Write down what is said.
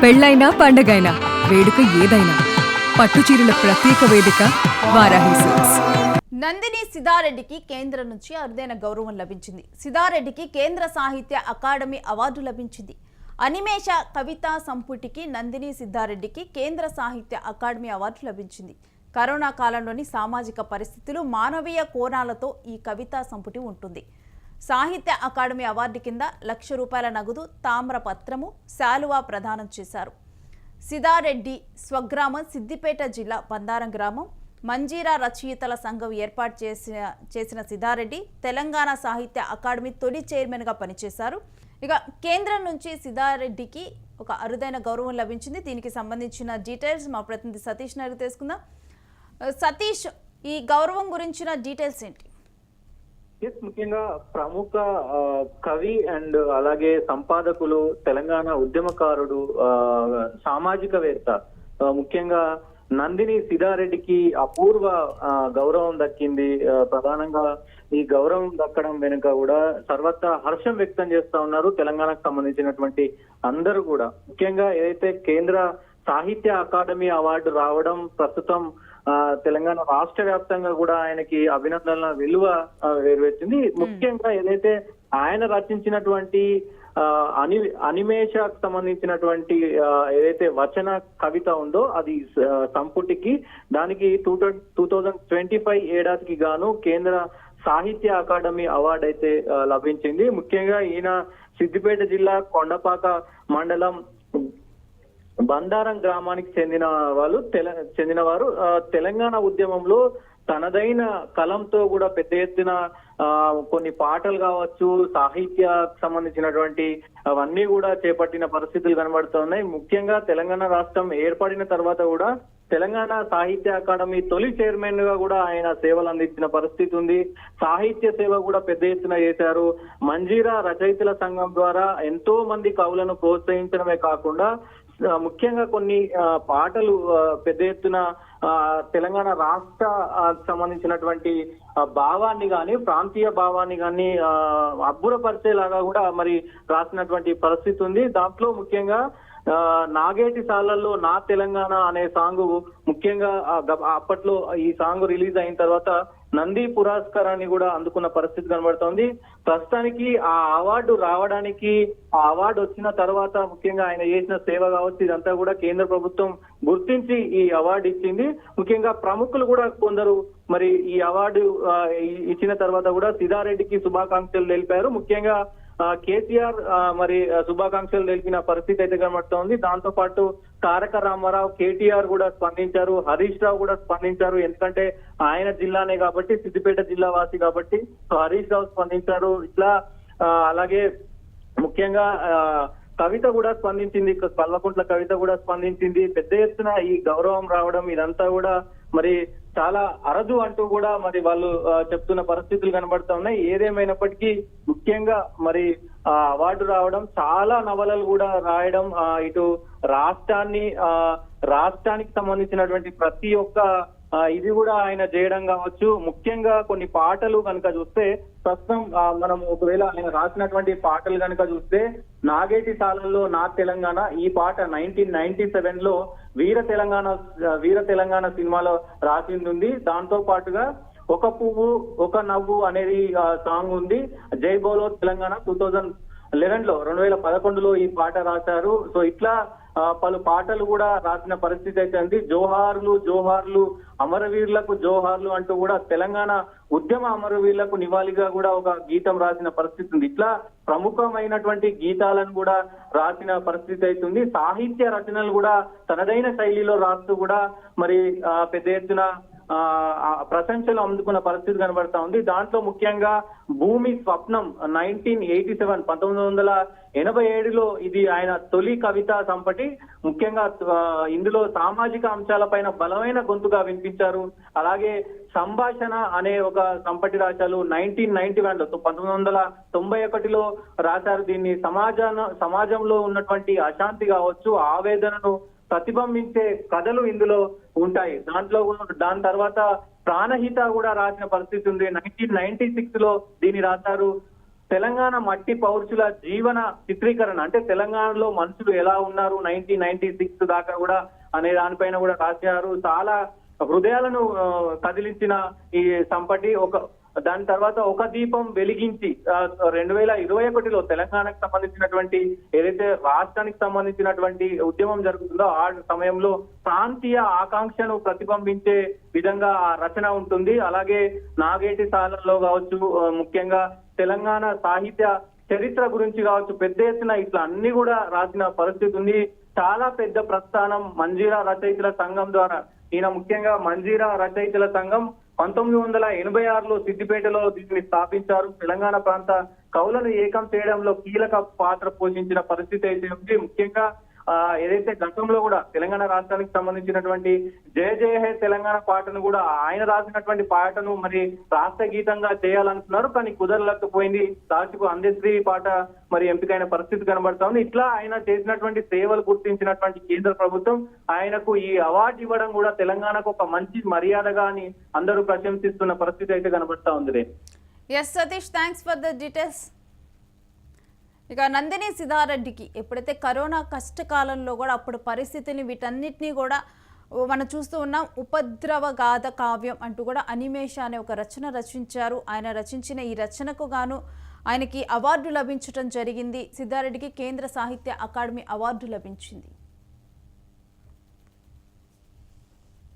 పెళ్ళైనా పండగైనా వేడుక ఏదైనా పట్టుచీరల ప్రత్యేక వేదిక వారాహి సిల్క్స్. నందిని సిద్ధారెడ్డికి కేంద్రం నుంచి అరుదైన గౌరవం లభించింది. సిద్ధారెడ్డికి కేంద్ర సాహిత్య అకాడమీ అవార్డు లభించింది. అనిమేష కవితా సంపుటికి నందిని సిద్ధారెడ్డికి కేంద్ర సాహిత్య అకాడమీ అవార్డు లభించింది. కరోనా కాలంలోని సామాజిక పరిస్థితులు, మానవీయ కోణాలతో ఈ కవితా సంపుటి ఉంటుంది. సాహిత్య అకాడమీ అవార్డు కింద ₹1,00,000 నగదు, తామ్రపత్రము, శాలువా ప్రదానం చేశారు. సిద్ధారెడ్డి స్వగ్రామం సిద్దిపేట జిల్లా బందారం గ్రామం. మంజీరా రచయితల సంఘం ఏర్పాటు చేసిన సిద్ధారెడ్డి తెలంగాణ సాహిత్య అకాడమీ తొలి చైర్మన్గా పనిచేశారు. ఇక కేంద్రం నుంచి సిద్ధారెడ్డికి ఒక అరుదైన గౌరవం లభించింది. దీనికి సంబంధించిన డీటెయిల్స్ మా ప్రతినిధి సతీష్ అడిగి తెలుసుకుందాం. సతీష్, ఈ గౌరవం గురించిన డీటెయిల్స్ ఏంటి? ముఖ్యంగా ప్రముఖ కవి అండ్ అలాగే సంపాదకులు, తెలంగాణ ఉద్యమకారుడు, సామాజికవేత్త, ముఖ్యంగా నందిని సిద్ధారెడ్డికి అపూర్వ గౌరవం దక్కింది. ప్రధానంగా ఈ గౌరవం దక్కడం వెనుక కూడా సర్వత్రా హర్షం వ్యక్తం చేస్తా ఉన్నారు తెలంగాణకు సంబంధించినటువంటి అందరూ కూడా. ముఖ్యంగా ఏదైతే కేంద్ర సాహిత్య అకాడమీ అవార్డు రావడం ప్రస్తుతం తెలంగాణ రాష్ట్ర వ్యాప్తంగా కూడా ఆయనకి అభినందనల విలువ వేరువెచ్చింది. ముఖ్యంగా ఏదైతే ఆయన రచించినటువంటి అనిమేషకు సంబంధించినటువంటి ఏదైతే వచన కవిత ఉందో అది సంపుటికి, దానికి 2025 ఏడాదికి గాను కేంద్ర సాహిత్య అకాడమీ అవార్డు అయితే లభించింది. ముఖ్యంగా ఈయన సిద్దిపేట జిల్లా కొండపాక మండలం బందారం గ్రామానికి చెందినవారు. తెలంగాణ ఉద్యమంలో తనదైన కలంతో కూడా పెద్ద ఎత్తున కొన్ని పాటలు కావచ్చు, సాహిత్యకు సంబంధించినటువంటి అవన్నీ కూడా చేపట్టిన పరిస్థితులు కనబడుతున్నాయి. ముఖ్యంగా తెలంగాణ రాష్ట్రం ఏర్పడిన తర్వాత కూడా తెలంగాణ సాహిత్య అకాడమీ తొలి చైర్మన్ గా కూడా ఆయన సేవలు అందించిన పరిస్థితి ఉంది. సాహిత్య సేవ కూడా పెద్ద ఎత్తున చేశారు. మంజీరా రచయితల సంఘం ద్వారా ఎంతో మంది కవులను ప్రోత్సహించడమే కాకుండా ముఖ్యంగా కొన్ని పాటలు పెద్ద ఎత్తున తెలంగాణ రాష్ట్ర సంబంధించినటువంటి భావాన్ని కానీ, ప్రాంతీయ భావాన్ని కానీ అబ్బురపరిచేలాగా కూడా మరి రాసినటువంటి పరిస్థితి ఉంది. దాంట్లో ముఖ్యంగా నాగేటి సాలల్లో నా తెలంగాణ అనే సాంగ్ ముఖ్యంగా అప్పట్లో ఈ సాంగ్ రిలీజ్ అయిన తర్వాత నంది పురస్కారాన్ని కూడా అందుకున్న పరిస్థితి కనబడుతోంది. ప్రస్తుతానికి ఆ అవార్డు రావడానికి, ఆ అవార్డు వచ్చిన తర్వాత ముఖ్యంగా ఆయన చేసిన సేవ కావచ్చు, ఇదంతా కూడా కేంద్ర ప్రభుత్వం గుర్తించి ఈ అవార్డు ఇచ్చింది. ముఖ్యంగా ప్రముఖులు కూడా కొందరు మరి ఈ అవార్డు ఇచ్చిన తర్వాత కూడా సిద్ధారెడ్డికి శుభాకాంక్షలు తెలిపారు. ముఖ్యంగా కేసీఆర్ మరి శుభాకాంక్షలు తెలిపిన పరిస్థితి అయితే కనబడుతోంది. దాంతో పాటు తారక రామారావు, కేటీఆర్ కూడా స్పందించారు, హరీష్ రావు కూడా స్పందించారు. ఎందుకంటే ఆయన జిల్లానే కాబట్టి, సిద్దిపేట జిల్లా వాసి కాబట్టి హరీష్ రావు స్పందించారు. ఇట్లా అలాగే ముఖ్యంగా కవిత కూడా స్పందించింది, కల్వకుంట్ల కవిత కూడా స్పందించింది. పెద్ద ఎత్తున ఈ గౌరవం రావడం ఇదంతా కూడా మరి చాలా అరదు అంటూ కూడా మరి వాళ్ళు చెప్తున్న పరిస్థితులు కనబడుతూ ఉన్నాయి. ఏదేమైనప్పటికీ ముఖ్యంగా మరి అవార్డు రావడం, చాలా నవలలు కూడా రాయడం, ఇటు రాష్ట్రానికి సంబంధించినటువంటి ప్రతి ఒక్క ఇది కూడా ఆయన చేయడం కావచ్చు. ముఖ్యంగా కొన్ని పాటలు కనుక చూస్తే ప్రస్తుతం మనం ఒకవేళ ఆయన రాసినటువంటి పాటలు కనుక చూస్తే నాగేటి సాలల్లో నా తెలంగాణ, ఈ పాట 1997 లో వీర తెలంగాణ సినిమాలో రాసింది ఉంది. దాంతో పాటుగా ఒక పువ్వు ఒక నవ్వు అనేది సాంగ్ ఉంది. జై బోలో తెలంగాణ 2011లో ఈ పాట రాశారు. సో ఇట్లా పలు పాటలు కూడా రాసిన పరిస్థితి అయితే ఉంది. జోహార్లు జోహార్లు అమరవీరులకు జోహార్లు అంటూ కూడా తెలంగాణ ఉద్యమ అమరవీరులకు నివాళిగా కూడా ఒక గీతం రాసిన పరిస్థితి ఉంది. ఇట్లా ప్రముఖమైనటువంటి గీతాలను కూడా రాసిన పరిస్థితి అవుతుంది. సాహిత్య రచనలు కూడా తనదైన శైలిలో రాస్తూ కూడా మరి పెద్ద ఎత్తున ప్రశంసలు అందుకున్న పరిస్థితి కనబడతా ఉంది. దాంట్లో ముఖ్యంగా భూమి స్వప్నం 1987లో ఇది ఆయన తొలి కవితా సంపటి. ముఖ్యంగా ఇందులో సామాజిక అంశాలపైన బలమైన గొంతుగా వినిపించారు. అలాగే సంభాషణ అనే ఒక సంపటి రాశారు 1991లో రాశారు. దీన్ని సమాజంలో ఉన్నటువంటి అశాంతి కావచ్చు, ఆవేదనను ప్రతిబింబించే కథలు ఇందులో ఉంటాయి. దాని తర్వాత ప్రాణహిత కూడా రాసిన పరిస్థితి ఉంది. 1996లో దీన్ని రాశారు. తెలంగాణ మట్టి పౌరుషుల జీవన చిత్రీకరణ, అంటే తెలంగాణలో మనుషులు ఎలా ఉన్నారు 1996 దాకా కూడా అనే దానిపైన కూడా రాశారు. చాలా హృదయాలను కదిలించిన ఈ సంపటి. దాని తర్వాత ఒక దీపం వెలిగించి 2021లో తెలంగాణకు సంబంధించినటువంటి ఏదైతే రాష్ట్రానికి సంబంధించినటువంటి ఉద్యమం జరుగుతుందో ఆ సమయంలో ప్రాంతీయ ఆకాంక్షను ప్రతిబింబించే విధంగా ఆ రచన ఉంటుంది. అలాగే నాగేటి సాలలో కావచ్చు, ముఖ్యంగా తెలంగాణ సాహిత్య చరిత్ర గురించి కావచ్చు, పెద్ద ఎత్తున ఇట్లా అన్ని కూడా రాసిన పరిస్థితి ఉంది. చాలా పెద్ద ప్రస్థానం మంజీరా రచయితల సంఘం ద్వారా. ఈయన ముఖ్యంగా మంజీరా రచయితల సంఘం 1986లో సిద్దిపేటలో దీన్ని స్థాపించారు. తెలంగాణ ప్రాంత కవులను ఏకం చేయడంలో కీలక పాత్ర పోషించిన పరిస్థితి అయితే ఉంది. ముఖ్యంగా ఏదైతే గతంలో కూడా తెలంగాణ రాష్ట్రానికి సంబంధించినటువంటి జయ జయ హే తెలంగాణ పాటను కూడా ఆయన రాసినటువంటి పాటను మరి రాష్ట్ర గీతంగా చేయాలనుకున్నారు, కానీ కుదరలేకపోయింది. లాస్ట్కు అందశ్రీ పాట మరి ఎంపికైన పరిస్థితి కనబడతా ఉంది. ఇట్లా ఆయన చేసినటువంటి సేవలు గుర్తించినటువంటి కేంద్ర ప్రభుత్వం ఆయనకు ఈ అవార్డు ఇవ్వడం కూడా తెలంగాణకు ఒక మంచి మర్యాదగా అని అందరూ ప్రశంసిస్తున్న పరిస్థితి అయితే కనబడతా ఉంది. Yes Satish, thanks for the details. ఇక నందిని సిద్ధారెడ్డికి ఎప్పుడైతే కరోనా కష్టకాలంలో కూడా అప్పుడు పరిస్థితిని వీటన్నిటినీ కూడా మనం చూస్తూ ఉన్నాం. ఉపద్రవ గాథ కావ్యం అంటూ కూడా అనిమేష అనే ఒక రచన రచించారు. ఆయన రచించిన ఈ రచనకు గాను ఆయనకి అవార్డు లభించడం జరిగింది. సిద్ధారెడ్డికి కేంద్ర సాహిత్య అకాడమీ అవార్డు లభించింది.